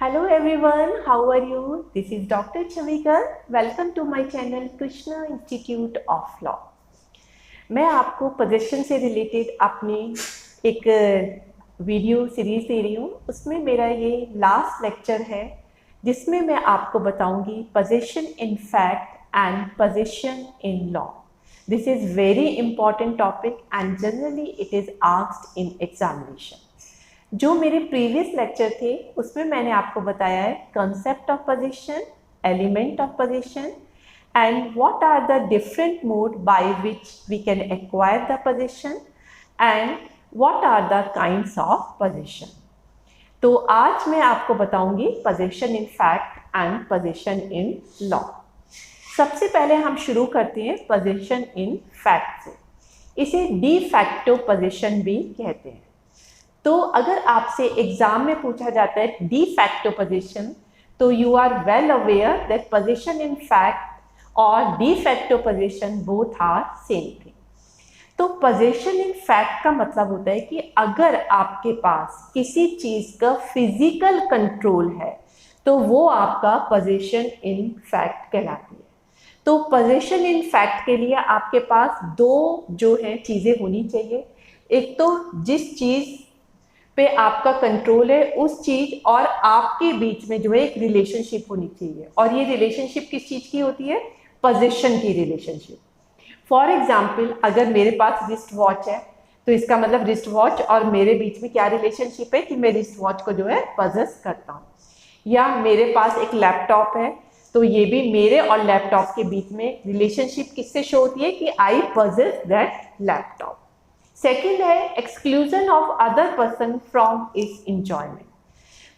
Hello everyone, how are you? This is Dr. Chavikar. Welcome to my channel Krishna Institute of Law. मैं आपको position से related अपनी एक video series दे रही हूँ। उसमें मेरा ये लास्ट लेक्चर है जिसमें मैं आपको बताऊंगी position in fact and position in law. This is very important topic and generally it is asked in examination. जो मेरे प्रीवियस लेक्चर थे उसमें मैंने आपको बताया है concept of position, element of position and what are the different mode by which we can acquire the position and what are the kinds of position. तो आज मैं आपको बताऊंगी position in fact and position in law. सबसे पहले हम शुरू करते हैं position in fact से. इसे de facto position भी कहते हैं. तो अगर आपसे एग्जाम में पूछा जाता है de facto position, तो you are well aware that position in fact और de facto position both are same thing. तो पोजीशन इन फैक्ट का मतलब होता है कि अगर आपके पास किसी चीज़ का फिजिकल कंट्रोल है तो वो आपका पोजीशन इन फैक्ट कहलाती है. तो पोजीशन इन फैक्ट के लिए आपके पास दो जो है चीज़ें होनी चाहिए. एक तो जिस चीज़ पे आपका कंट्रोल है उस चीज़ और आपके बीच में जो है एक रिलेशनशिप होनी चाहिए. और ये रिलेशनशिप किस चीज़ की होती है? पोजीशन की रिलेशनशिप. फॉर एग्जाम्पल, अगर मेरे पास रिस्ट वॉच है तो इसका मतलब रिस्ट वॉच और मेरे बीच में क्या रिलेशनशिप है कि मैं रिस्ट वॉच को जो है पजेस करता हूँ. या मेरे पास एक लैपटॉप है तो ये भी मेरे और लैपटॉप के बीच में रिलेशनशिप किससे शो होती है कि आई पजेस दैट लैपटॉप. सेकेंड है exclusion of other person from is enjoyment.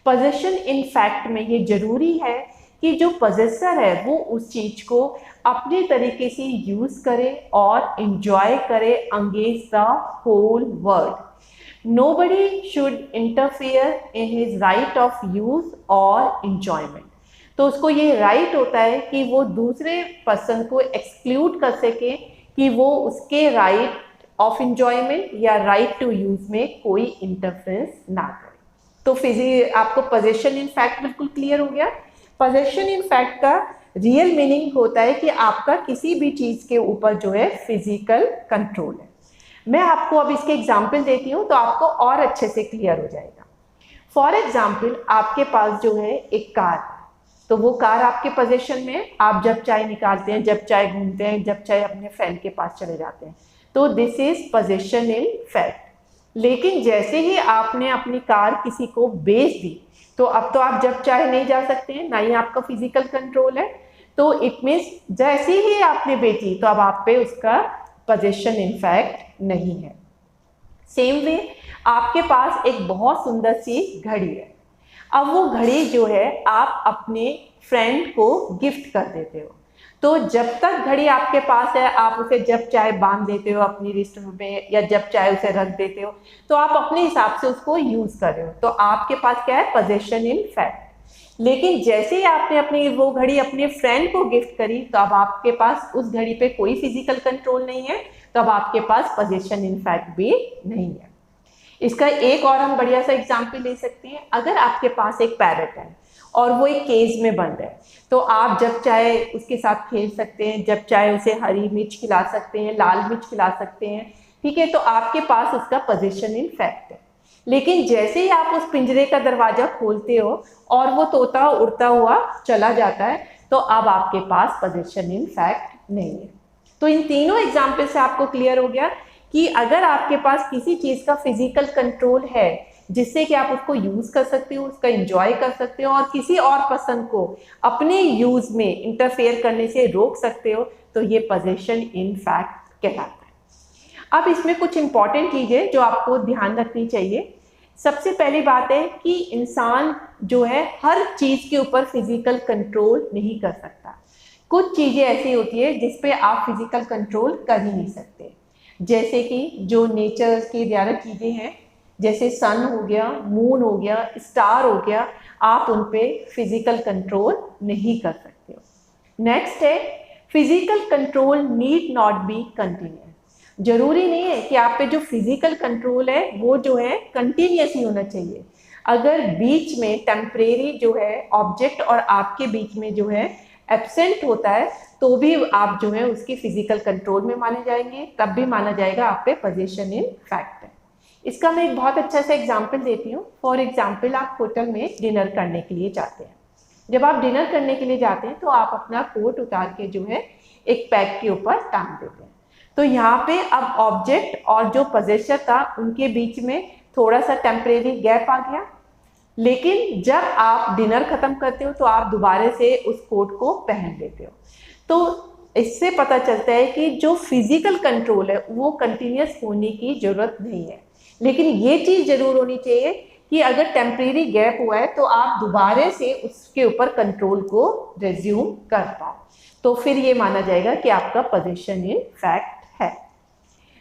Position in fact में ये जरूरी है कि जो पोजेसर है वो उस चीज़ को अपने तरीके से यूज़ करे और इंजॉय करे against the whole world. Nobody should interfere in his right of use और इंजॉयमेंट. तो उसको ये राइट होता है कि वो दूसरे पर्सन को एक्सक्लूड कर सके कि वो उसके राइट ऑफ इंजॉयमेंट या राइट टू यूज़ में कोई इंटरफेरेंस ना करे. तो आपको पोजीशन इन फैक्ट बिल्कुल क्लियर हो गया. पोजीशन इन फैक्ट का रियल मीनिंग होता है कि आपका किसी भी चीज़ के ऊपर जो है फिजिकल कंट्रोल है. मैं आपको अब इसके एग्जाम्पल देती हूँ तो आपको और अच्छे से क्लियर हो जाएगा. फॉर एग्जाम्पल, आपके पास जो है एक कार, तो वो कार आपके पोजीशन में, आप जब चाहे निकालते हैं, जब चाहे घूमते हैं, जब चाहे अपने फ्रेंड के पास चले जाते हैं. तो this is position in fact. लेकिन जैसे ही आपने अपनी कार किसी को बेच दी तो अब तो आप जब चाहे नहीं जा सकते हैं, ना ही आपका फिजिकल कंट्रोल है. तो इट मीन्स जैसे ही आपने बेची तो अब आप पे उसका पोजीशन इन फैक्ट नहीं है. सेम वे आपके पास एक बहुत सुंदर सी घड़ी है. अब वो घड़ी जो है आप अपने फ्रेंड को गिफ्ट कर देते हो. तो जब तक घड़ी आपके पास है आप उसे जब चाहे बांध देते हो अपनी रिस्ट में या जब चाहे उसे रख देते हो. तो आप अपने हिसाब से उसको यूज़ कर रहे हो. तो आपके पास क्या है? Position in fact. लेकिन जैसे ही आपने अपनी वो घड़ी अपने फ्रेंड को गिफ्ट करी तो अब आपके पास उस घड़ी पे कोई फिजिकल कंट्रोल नहीं है. तो अब आपके पास पोजीशन इन फैक्ट भी नहीं है. इसका एक और हम बढ़िया सा एग्जाम्पल ले सकते हैं. अगर आपके पास एक पैरट है और वो एक केज में बंद है तो आप जब चाहे उसके साथ खेल सकते हैं, जब चाहे उसे हरी मिर्च खिला सकते हैं, लाल मिर्च खिला सकते हैं. ठीक है, तो आपके पास उसका पोजीशन इन फैक्ट है. लेकिन जैसे ही आप उस पिंजरे का दरवाजा खोलते हो और वो तोता उड़ता हुआ चला जाता है तो अब आपके पास पोजीशन इन फैक्ट नहीं है. तो इन तीनों एग्जाम्पल से आपको क्लियर हो गया कि अगर आपके पास किसी चीज़ का फिजिकल कंट्रोल है जिससे कि आप उसको यूज़ कर सकते हो, उसका एंजॉय कर सकते हो और किसी और पर्सन को अपने यूज़ में इंटरफेयर करने से रोक सकते हो, तो ये पोजीशन इन फैक्ट कहलाता है. अब इसमें कुछ इंपॉर्टेंट चीज़ें जो आपको ध्यान रखनी चाहिए. सबसे पहली बात है कि इंसान जो है हर चीज़ के ऊपर फिजिकल कंट्रोल नहीं कर सकता. कुछ चीज़ें ऐसी होती है जिस पे आप फिजिकल कंट्रोल कर ही नहीं सकते. जैसे कि जो नेचर की ज़्यादा चीज़ें हैं जैसे सन हो गया, मून हो गया, स्टार हो गया, आप उन पे फिजिकल कंट्रोल नहीं कर सकते हो. नेक्स्ट है physical control need not be continuous. जरूरी नहीं है कि आप पे जो फिजिकल कंट्रोल है वो जो है कंटिन्यूस ही होना चाहिए. अगर बीच में टेम्परेरी जो है ऑब्जेक्ट और आपके बीच में जो है एब्सेंट होता है तो भी आप जो है उसकी फिजिकल कंट्रोल में माने जाएंगे, तब भी माना जाएगा आप पे पोजीशन इन फैक्ट है। इसका मैं एक बहुत अच्छा सा एग्जांपल देती हूँ। फॉर एग्जांपल आप होटल में डिनर करने के लिए जाते हैं। जब आप डिनर करने के लिए जाते हैं तो आप अपना कोट उतार के जो है एक पैक के ऊपर टांग देते हैं। तो यहाँ पे अब ऑब्जेक्ट और जो पोजेसर था उनके बीच में थोड़ा सा टेम्परेरी गैप आ गया, लेकिन जब आप डिनर खत्म करते हो तो आप दोबारा से उस कोट को पहन लेते हो। तो इससे पता चलता है कि जो फिजिकल कंट्रोल है वो कंटिन्यूस होने की जरूरत नहीं है, लेकिन ये चीज जरूर होनी चाहिए कि अगर टेम्परेरी गैप हुआ है तो आप दोबारा से उसके ऊपर कंट्रोल को रिज्यूम कर पाओ, तो फिर ये माना जाएगा कि आपका पोजीशन इन फैक्ट है।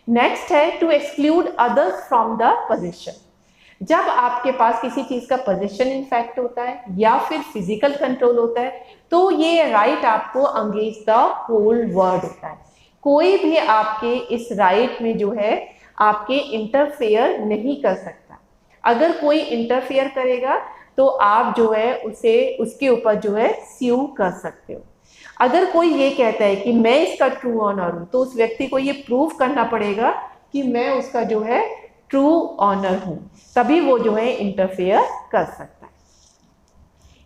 नेक्स्ट है to exclude others from the position. जब आपके पास किसी चीज का पोजीशन इन फैक्ट होता है या फिर फिजिकल कंट्रोल होता है तो ये राइट आपको अंगेज द होल वर्ल्ड होता है। कोई भी आपके इस राइट में जो है आपके इंटरफेयर नहीं कर सकता। अगर कोई इंटरफेयर करेगा तो आप जो है उसे उसके ऊपर जो है स्यू कर सकते हो। अगर कोई ये कहता है कि मैं इसका ट्रू ऑनर हूं तो उस व्यक्ति को ये प्रूव करना पड़ेगा कि मैं उसका जो है ट्रू ऑनर हूं, तभी वो जो है इंटरफेयर कर सकता है।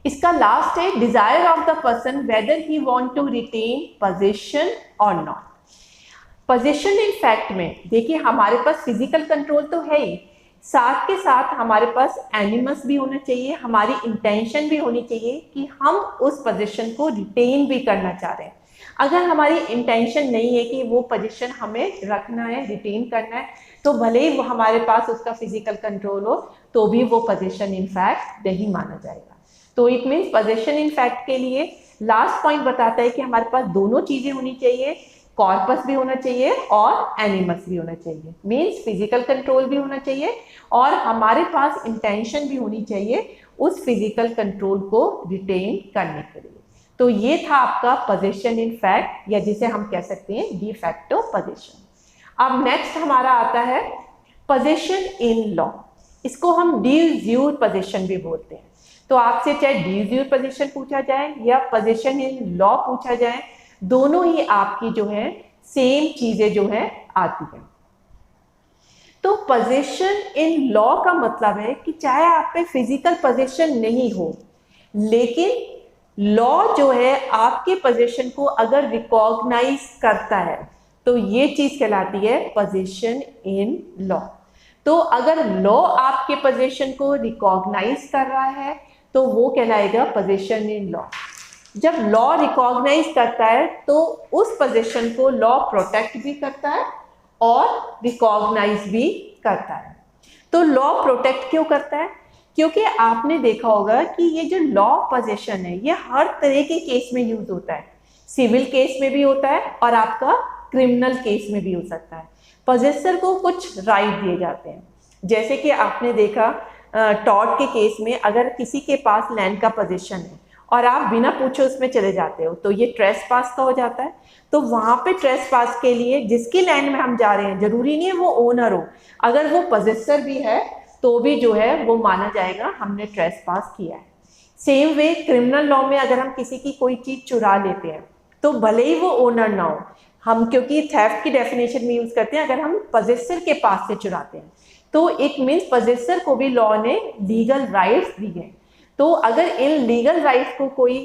इसका लास्ट है desire of the person whether he want to retain position और नॉट। पोजीशन इन फैक्ट में देखिए हमारे पास फिजिकल कंट्रोल तो है ही, साथ के साथ हमारे पास एनिमस भी होना चाहिए, हमारी इंटेंशन भी होनी चाहिए कि हम उस पोजीशन को रिटेन भी करना चाह रहे हैं। अगर हमारी इंटेंशन नहीं है कि वो पोजीशन हमें रखना है, रिटेन करना है, तो भले ही वो हमारे पास उसका फिजिकल कंट्रोल हो तो भी वो पोजीशन इन फैक्ट नहीं माना जाएगा। तो it means position in fact के लिए लास्ट पॉइंट बताता है कि हमारे पास दोनों चीजें होनी चाहिए, कॉर्पस भी होना चाहिए और एनिमस भी होना चाहिए। मीन्स फिजिकल कंट्रोल भी होना चाहिए और हमारे पास इंटेंशन भी होनी चाहिए उस फिजिकल कंट्रोल को रिटेन करने के लिए। तो ये था आपका पोजीशन इन फैक्ट, या जिसे हम कह सकते हैं डी फैक्टो पोजीशन। अब नेक्स्ट हमारा आता है पोजीशन इन लॉ। इसको हम डी यूर पोजीशन भी बोलते हैं। तो आपसे चाहे डी यूर पोजीशन पूछा जाए या पोजीशन इन लॉ पूछा जाए, दोनों ही आपकी जो है सेम चीजें जो है आती हैं। तो पोजीशन इन लॉ का मतलब है कि चाहे आप पे फिजिकल पोजीशन नहीं हो, लेकिन लॉ जो है आपके पोजीशन को अगर रिकॉग्नाइज करता है तो ये चीज कहलाती है पोजीशन इन लॉ। तो अगर लॉ आपके पोजीशन को रिकॉग्नाइज कर रहा है तो वो कहलाएगा पोजीशन इन लॉ। जब लॉ रिकॉग्नाइज करता है तो उस पोजीशन को लॉ प्रोटेक्ट भी करता है और रिकॉग्नाइज भी करता है। तो लॉ प्रोटेक्ट क्यों करता है? क्योंकि आपने देखा होगा कि ये जो लॉ पोजीशन है ये हर तरह के केस में यूज होता है। सिविल केस में भी होता है और आपका क्रिमिनल केस में भी हो सकता है। पोजेसर को कुछ राइट दिए जाते हैं, जैसे कि आपने देखा टॉर्ट के केस में अगर किसी के पास लैंड का पोजीशन है और आप बिना पूछे उसमें चले जाते हो तो ये ट्रेसपास का हो जाता है। तो वहां पे ट्रेसपास के लिए जिसकी लैंड में हम जा रहे हैं, जरूरी नहीं है वो ओनर हो, अगर वो पोजेसर भी है तो भी जो है वो माना जाएगा हमने ट्रेसपास किया है। सेम वे क्रिमिनल लॉ में अगर हम किसी की कोई चीज चुरा लेते हैं तो भले ही वो ओनर ना हो, हम क्योंकि थेफ्ट की डेफिनेशन में यूज करते हैं, अगर हम पोजेसर के पास से चुराते हैं तो इट मीन्स पोजेसर को भी लॉ ने लीगल राइट्स दिए। तो अगर इन लीगल राइट्स को कोई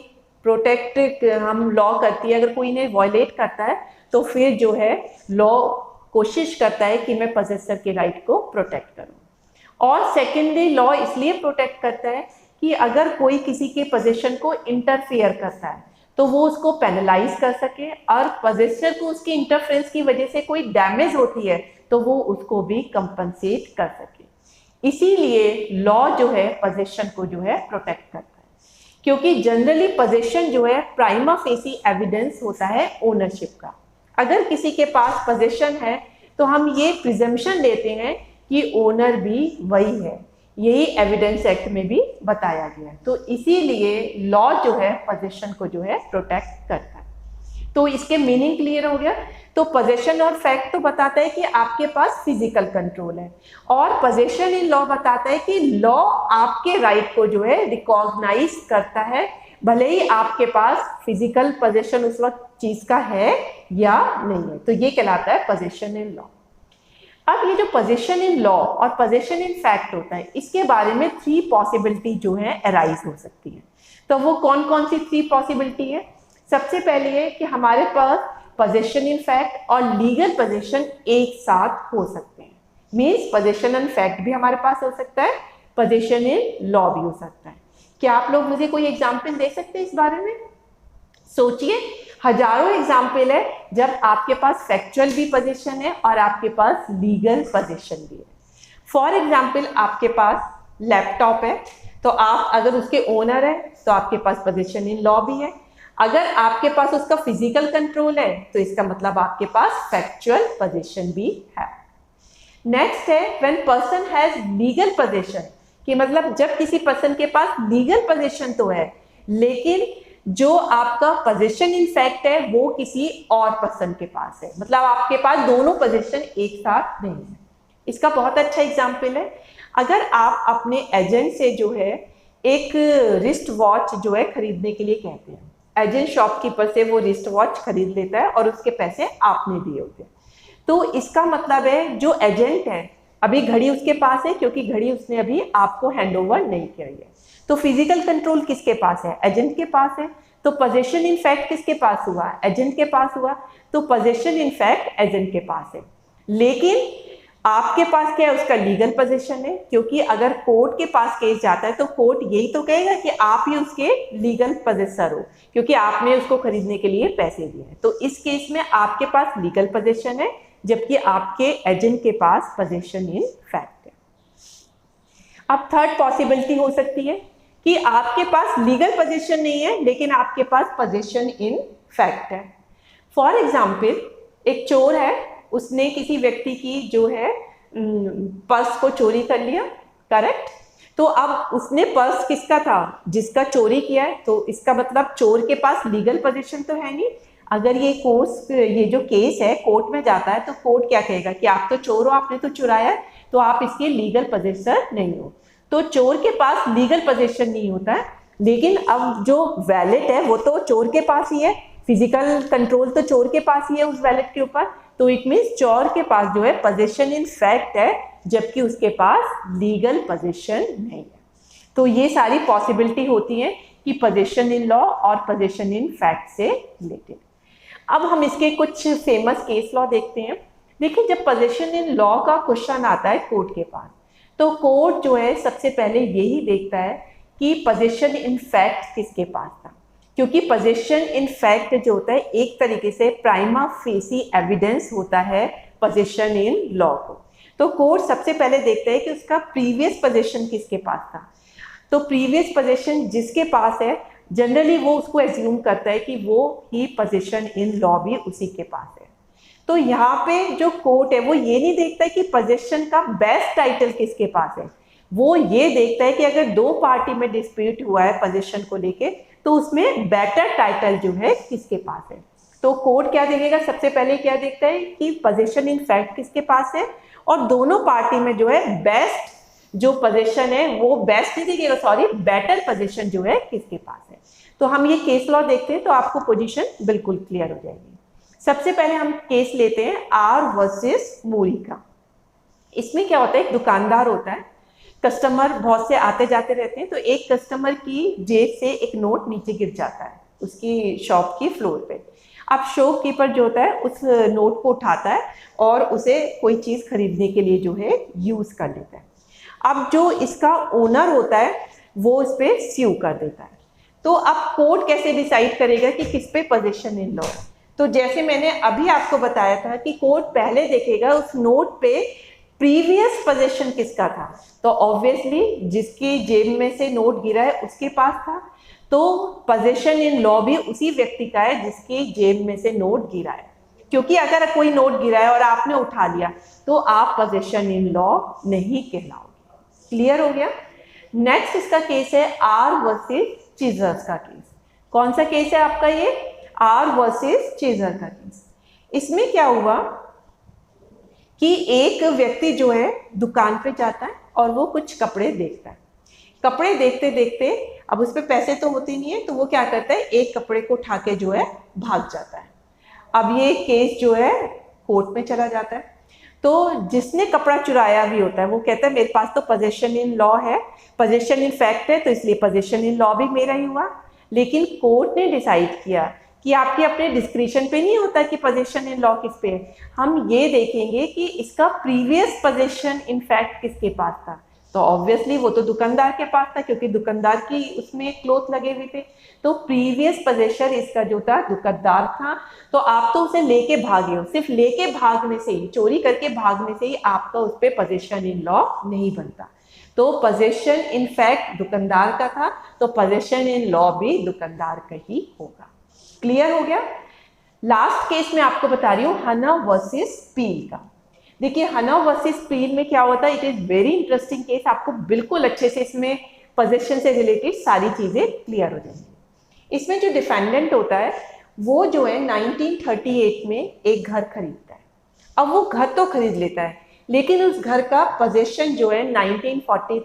प्रोटेक्ट हम लॉ करती है, अगर कोई इन्हें वायलेट करता है तो फिर जो है लॉ कोशिश करता है कि मैं पोजेसर के राइट को प्रोटेक्ट करूं। और सेकेंडली लॉ इसलिए प्रोटेक्ट करता है कि अगर कोई किसी के पोजीशन को इंटरफेयर करता है तो वो उसको पेनलाइज कर सके, और पोजेसर को उसकी इंटरफेरेंस की वजह से कोई डैमेज होती है तो वो उसको भी कंपनसेट कर सके। इसीलिए लॉ जो है पोजीशन को जो है प्रोटेक्ट करता है, क्योंकि जनरली पोजीशन जो है प्राइमा फेसी एविडेंस होता है ओनरशिप का। अगर किसी के पास पोजीशन है तो हम ये प्रिजम्पशन लेते हैं कि ओनर भी वही है, यही एविडेंस एक्ट में भी बताया गया है। तो इसीलिए लॉ जो है पोजीशन को जो है प्रोटेक्ट करता है। तो इसके मीनिंग क्लियर हो गया। तो पोजेशन और फैक्ट तो बताता है कि आपके पास फिजिकल कंट्रोल है, और पोजेशन इन लॉ बताता है कि लॉ आपके राइट को जो है रिकॉग्नाइज करता है, भले ही आपके पास फिजिकल पोजेशन उस वक्त चीज का है या नहीं है। तो ये कहलाता है पोजेशन इन लॉ। अब ये जो पोजेशन इन लॉ और पोजेशन इन फैक्ट होता है, इसके बारे में 3 पॉसिबिलिटी जो है अराइज हो सकती है। तो वो कौन कौन सी 3 पॉसिबिलिटी है? सबसे पहले है कि हमारे पास पोजेशन इन फैक्ट और लीगल पोजेशन एक साथ हो सकते हैं। मीन्स पोजेशन इन फैक्ट भी हमारे पास हो सकता है, पोजेशन इन लॉ भी हो सकता है। क्या आप लोग मुझे कोई एग्जाम्पल दे सकते हैं इस बारे में? सोचिए, हजारों एग्जाम्पल है जब आपके पास फैक्चुअल भी पोजीशन है और आपके पास लीगल पोजीशन भी है। फॉर एग्जाम्पल, आपके पास लैपटॉप है, तो आप अगर उसके ओनर है तो आपके पास पोजीशन इन लॉ भी है। अगर आपके पास उसका फिजिकल कंट्रोल है तो इसका मतलब आपके पास फैक्चुअल पोजीशन भी है। नेक्स्ट है when person has legal position, कि मतलब जब किसी पर्सन के पास लीगल पोजीशन तो है, लेकिन जो आपका पोजीशन इन फैक्ट है वो किसी और पर्सन के पास है, मतलब आपके पास दोनों पोजीशन एक साथ नहीं है। इसका बहुत अच्छा एग्जांपल है, अगर आप अपने एजेंट से जो है एक रिस्ट वॉच जो है खरीदने के लिए कहते हैं, एजेंट शॉपकीपर से वो रिस्ट वॉच खरीद लेता है और उसके पैसे आपने दिए होते हैं, तो इसका मतलब है जो एजेंट है अभी घड़ी उसके पास है, क्योंकि घड़ी उसने अभी आपको हैंडओवर नहीं किया है। तो फिजिकल कंट्रोल किसके पास है? एजेंट के पास है। तो पोजेशन इन फैक्ट किसके पास हुआ? एजेंट के पास हुआ। तो पोजेशन इन फैक्ट एजेंट के पास है, लेकिन आपके पास क्या है? उसका लीगल पोजेशन है, क्योंकि अगर कोर्ट के पास केस जाता है तो कोर्ट यही तो कहेगा कि आप ही उसके लीगल पोजेसर हो, क्योंकि आपने उसको खरीदने के लिए पैसे दिए हैं। तो इस केस में आपके पास लीगल पोजेशन है, जबकि आपके एजेंट के पास पोजेशन इन फैक्ट है। अब थर्ड पॉसिबिलिटी हो सकती है कि आपके पास लीगल पोजीशन नहीं है, लेकिन आपके पास पोजीशन इन फैक्ट है। फॉर एग्जाम्पल, एक चोर है, उसने किसी व्यक्ति की जो है पर्स को चोरी कर लिया, करेक्ट? तो अब उसने पर्स किसका था? जिसका चोरी किया है। तो इसका मतलब चोर के पास लीगल पोजीशन तो है नहीं। अगर ये जो केस है कोर्ट में जाता है तो कोर्ट क्या कहेगा कि आप तो चोर हो, आपने तो चुराया है, तो आप इसके लीगल पोजेसर नहीं हो। तो चोर के पास लीगल पोजीशन नहीं होता है, लेकिन अब जो वैलेट है वो तो चोर के पास ही है, फिजिकल कंट्रोल तो चोर के पास ही है उस वैलेट के ऊपर। तो इट मीन्स चोर के पास जो है पोजीशन इन फैक्ट है, जबकि उसके पास लीगल पोजीशन नहीं है। तो ये सारी पॉसिबिलिटी होती है कि पोजीशन इन लॉ और पोजीशन इन फैक्ट से रिलेटेड। अब हम इसके कुछ फेमस केस लॉ देखते हैं। देखिए, जब पोजीशन इन लॉ का क्वेश्चन आता है कोर्ट के पास, तो कोर्ट जो है सबसे पहले यही देखता है कि पोजीशन इन फैक्ट किसके पास था, क्योंकि पोजीशन इन फैक्ट जो होता है एक तरीके से प्राइमा फेसी एविडेंस होता है पोजीशन इन लॉ को। तो कोर्ट सबसे पहले देखता है कि उसका प्रीवियस पोजीशन किसके पास था। तो प्रीवियस पोजीशन जिसके पास है, जनरली वो उसको एज्यूम करता है कि वो ही पोजीशन इन लॉ भी उसी के पास है। तो यहाँ पे जो कोर्ट है वो ये नहीं देखता है कि पोजीशन का बेस्ट टाइटल किसके पास है, वो ये देखता है कि अगर दो पार्टी में डिस्प्यूट हुआ है पोजीशन को लेके, तो उसमें बेटर टाइटल जो है किसके पास है। तो कोर्ट क्या देखेगा? सबसे पहले क्या देखता है कि पोजीशन इन फैक्ट किसके पास है, और दोनों पार्टी में जो है बेस्ट जो पोजीशन है वो बेस्ट नहीं देखेगा, सॉरी, बेटर पोजीशन जो है किसके पास है। तो हम ये केस लॉ देखते हैं तो आपको पोजीशन बिल्कुल क्लियर हो जाएगी। सबसे पहले हम केस लेते हैं आर वर्सेस मूरी का। इसमें क्या होता है, एक दुकानदार होता है, कस्टमर बहुत से आते जाते रहते हैं, तो एक कस्टमर की जेब से एक नोट नीचे गिर जाता है उसकी शॉप की फ्लोर पे। अब शॉपकीपर जो होता है उस नोट को उठाता है और उसे कोई चीज़ खरीदने के लिए जो है यूज़ कर लेता है। अब जो इसका ओनर होता है वो इस पर स्यू कर देता है। तो अब कोर्ट कैसे डिसाइड करेगा कि किस पे पोजीशन इन लॉ? तो जैसे मैंने अभी आपको बताया था कि कोर्ट पहले देखेगा उस नोट पे प्रीवियस पोजीशन किसका था, तो ऑब्वियसली जिसकी जेब में से नोट गिरा है उसके पास था, तो पोजीशन इन लॉ भी उसी व्यक्ति का है जिसकी जेब में से नोट गिरा है। क्योंकि अगर कोई नोट गिरा है और आपने उठा लिया तो आप पोजीशन इन लॉ नहीं कहलाओगे। क्लियर हो गया? नेक्स्ट इसका केस है आर वर्सेस चीजर्स का केस। कौन सा केस है आपका ये? आर वर्सेस चेजर का केस। इसमें क्या हुआ कि एक व्यक्ति जो है दुकान पे जाता है और वो कुछ कपड़े देखता है। कपड़े देखते देखते अब उस पर पैसे तो होते नहीं है, तो वो क्या करता है, एक कपड़े को उठा के जो है भाग जाता है। अब ये केस जो है कोर्ट में चला जाता है। तो जिसने कपड़ा चुराया भी होता है वो कहता है मेरे पास तो पोजेशन इन लॉ है, पोजेशन इन फैक्ट है, तो इसलिए पोजेशन इन लॉ भी मेरा ही हुआ। लेकिन कोर्ट ने डिसाइड किया कि आपके अपने डिस्क्रिप्शन पे नहीं होता कि पोजेशन इन लॉ किस पे है, हम ये देखेंगे कि इसका प्रीवियस पोजेशन इन फैक्ट किसके पास था। तो ऑब्वियसली वो तो दुकानदार के पास था, क्योंकि दुकानदार की उसमें क्लोथ लगे हुए थे। तो प्रीवियस पोजेशन इसका जो था दुकानदार था। तो आप तो उसे लेके भागे हो, सिर्फ लेके भागने से ही, चोरी करके भागने से ही आपका उस पर पोजेशन इन लॉ नहीं बनता। तो पोजेशन इन फैक्ट दुकानदार का था, तो पोजेशन इन लॉ भी दुकानदार का ही होगा। क्लियर हो गया। लास्ट केस में आपको बता रही हूँ हना वर्सेस पील का। देखिए हना वर्सेस पील में क्या होता है, it is very interesting case. आपको बिल्कुल अच्छे से इसमें पोजेशन से रिलेटेड सारी चीजें क्लियर हो जाएंगी। इसमें जो डिफेंडेंट होता है वो जो है 1938 में एक घर खरीदता है। अब वो घर तो खरीद लेता है, लेकिन उस घर का पोजेशन जो है 1940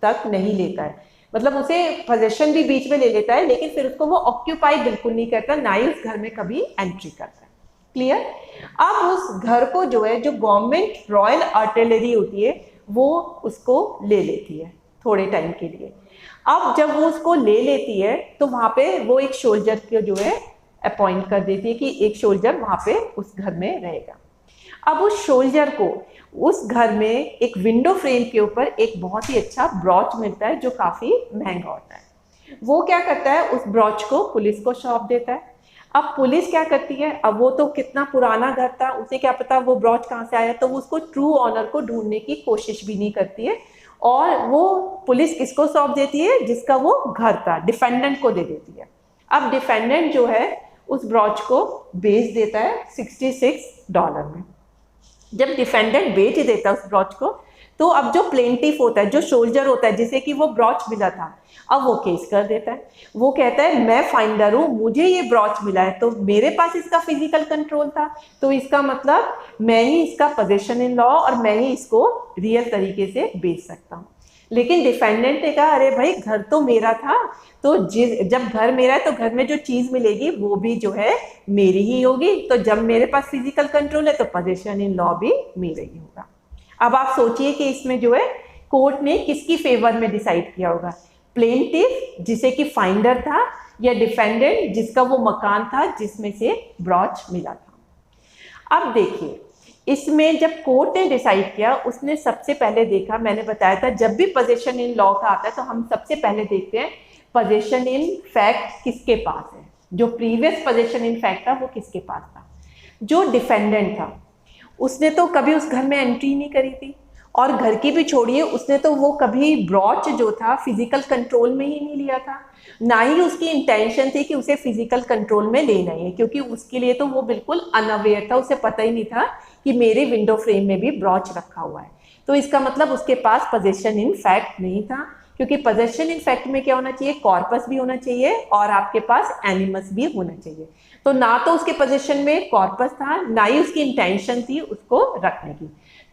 तक नहीं लेता है। मतलब उसे पोजेशन भी बीच में ले लेता है, लेकिन फिर उसको वो ऑक्यूपाई बिल्कुल नहीं करता, ना ही उस घर में कभी एंट्री करता है। क्लियर। अब उस घर को जो है, जो गवर्नमेंट रॉयल आर्टिलरी होती है वो उसको ले लेती है थोड़े टाइम के लिए। अब जब वो उसको ले लेती है तो वहां पे वो एक सोल्जर को जो है अपॉइंट कर देती है कि एक सोल्जर वहां पे उस घर में रहेगा। अब उस सोल्जर को उस घर में एक विंडो फ्रेम के ऊपर एक बहुत ही अच्छा ब्रॉच मिलता है जो काफी महंगा होता है। वो क्या करता है, उस ब्रॉच को पुलिस को सौंप देता है। अब पुलिस क्या करती है, अब वो तो कितना पुराना घर था, उसे क्या पता वो ब्रॉच कहाँ से आया, तो वो उसको ट्रू ऑनर को ढूंढने की कोशिश भी नहीं करती है। और वो पुलिस किसको सौंप देती है, जिसका वो घर था, डिफेंडेंट को दे देती है। अब डिफेंडेंट जो है उस ब्रॉच को बेच देता है $66 में। जब डिफेंडेंट बेच देता है उस ब्रॉच को, तो अब जो प्लेंटिफ होता है, जो सोल्जर होता है जिसे कि वो ब्रॉच मिला था, अब वो केस कर देता है। वो कहता है मैं फाइंडर हूँ, मुझे ये ब्रॉच मिला है, तो मेरे पास इसका फिजिकल कंट्रोल था, तो इसका मतलब मैं ही इसका पोजेशन इन लॉ और मैं ही इसको रियल तरीके से बेच सकता हूँ। लेकिन डिफेंडेंट ने कहा अरे भाई घर तो मेरा था, तो जब घर मेरा है तो घर में जो चीज मिलेगी वो भी जो है मेरी ही होगी, तो जब मेरे पास फिजिकल कंट्रोल है तो पोजेशन इन लॉ भी मेरा ही होगा। अब आप सोचिए कि इसमें जो है कोर्ट ने किसकी फेवर में डिसाइड किया होगा, प्लेंटिफ जिसे कि फाइंडर था, या डिफेंडेंट जिसका वो मकान था जिसमें से ब्रॉच मिला था। अब देखिए इसमें जब कोर्ट ने डिसाइड किया, उसने सबसे पहले देखा, मैंने बताया था जब भी पोजेशन इन लॉ का आता है तो हम सबसे पहले देखते हैं पोजेशन इन फैक्ट किसके पास है, जो प्रीवियस पोजेशन इन फैक्ट था वो किसके पास था। जो डिफेंडेंट था उसने तो कभी उस घर में एंट्री नहीं करी थी, और घर की भी छोड़िए उसने तो वो कभी ब्रॉच जो था फिजिकल कंट्रोल में ही नहीं लिया था, ना ही उसकी इंटेंशन थी कि उसे फिजिकल कंट्रोल में लेना है, क्योंकि उसके लिए तो वो बिल्कुल अनअवेयर था, उसे पता ही नहीं था कि मेरे विंडो फ्रेम में भी ब्रॉच रखा हुआ है। तो इसका मतलब उसके पास पोजेशन इन फैक्ट नहीं था, क्योंकि पोजेशन इन फैक्ट में क्या होना चाहिए, कॉर्पस भी होना चाहिए और आपके पास एनिमस भी होना चाहिए। तो ना तो उसके पोजेशन में कॉर्पस था, ना ही उसकी इंटेंशन थी उसको रखने की,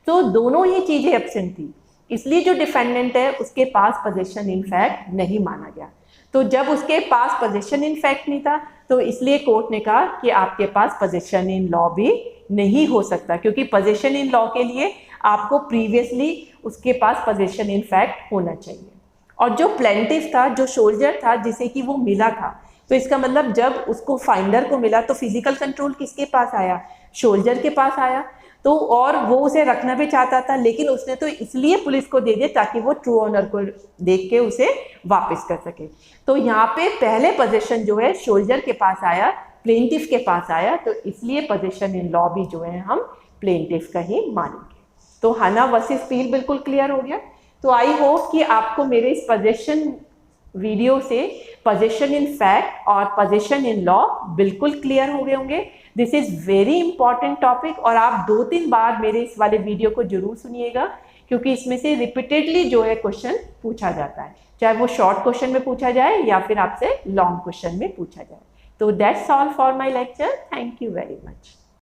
तो दोनों ही चीजें एब्सेंट थी। इसलिए जो डिफेंडेंट है उसके पास पोजेशन इन फैक्ट नहीं माना गया। तो जब उसके पास पोजेशन इन फैक्ट नहीं था तो इसलिए कोर्ट ने कहा कि आपके पास पोजेशन इन लॉ भी नहीं हो सकता, क्योंकि पोजेशन इन लॉ के लिए आपको प्रीवियसली उसके पास पोजेशन इन फैक्ट होना चाहिए। और जो प्लेंटिफ था, जो सोल्जर था जिसे कि वो मिला था, तो इसका मतलब जब उसको फाइंडर को मिला तो फिजिकल कंट्रोल किसके पास आया, सोल्जर के पास आया। तो और वो उसे रखना भी चाहता था, लेकिन उसने तो इसलिए पुलिस को दे दिया ताकि वो ट्रू ऑनर को देख के उसे वापस कर सके। तो यहाँ पे पहले पोजेशन जो है सोल्जर के पास आया, प्लेंटिफ के पास आया, तो इसलिए पोजेशन इन लॉ भी जो है हम प्लेंटिफ का ही मानेंगे। तो हना वर्सेस पील बिल्कुल क्लियर हो गया। तो आई होप कि आपको मेरे इस पोजेशन वीडियो से पोजेशन इन फैक्ट और पोजेशन इन लॉ बिल्कुल क्लियर हो गए होंगे। This is very important topic, और आप 2-3 बार मेरे इस वाले वीडियो को जरूर सुनिएगा, क्योंकि इसमें से रिपीटेडली जो है क्वेश्चन पूछा जाता है, चाहे वो शॉर्ट क्वेश्चन में पूछा जाए या फिर आपसे लॉन्ग क्वेश्चन में पूछा जाए। तो that's all for my lecture. Thank you very much.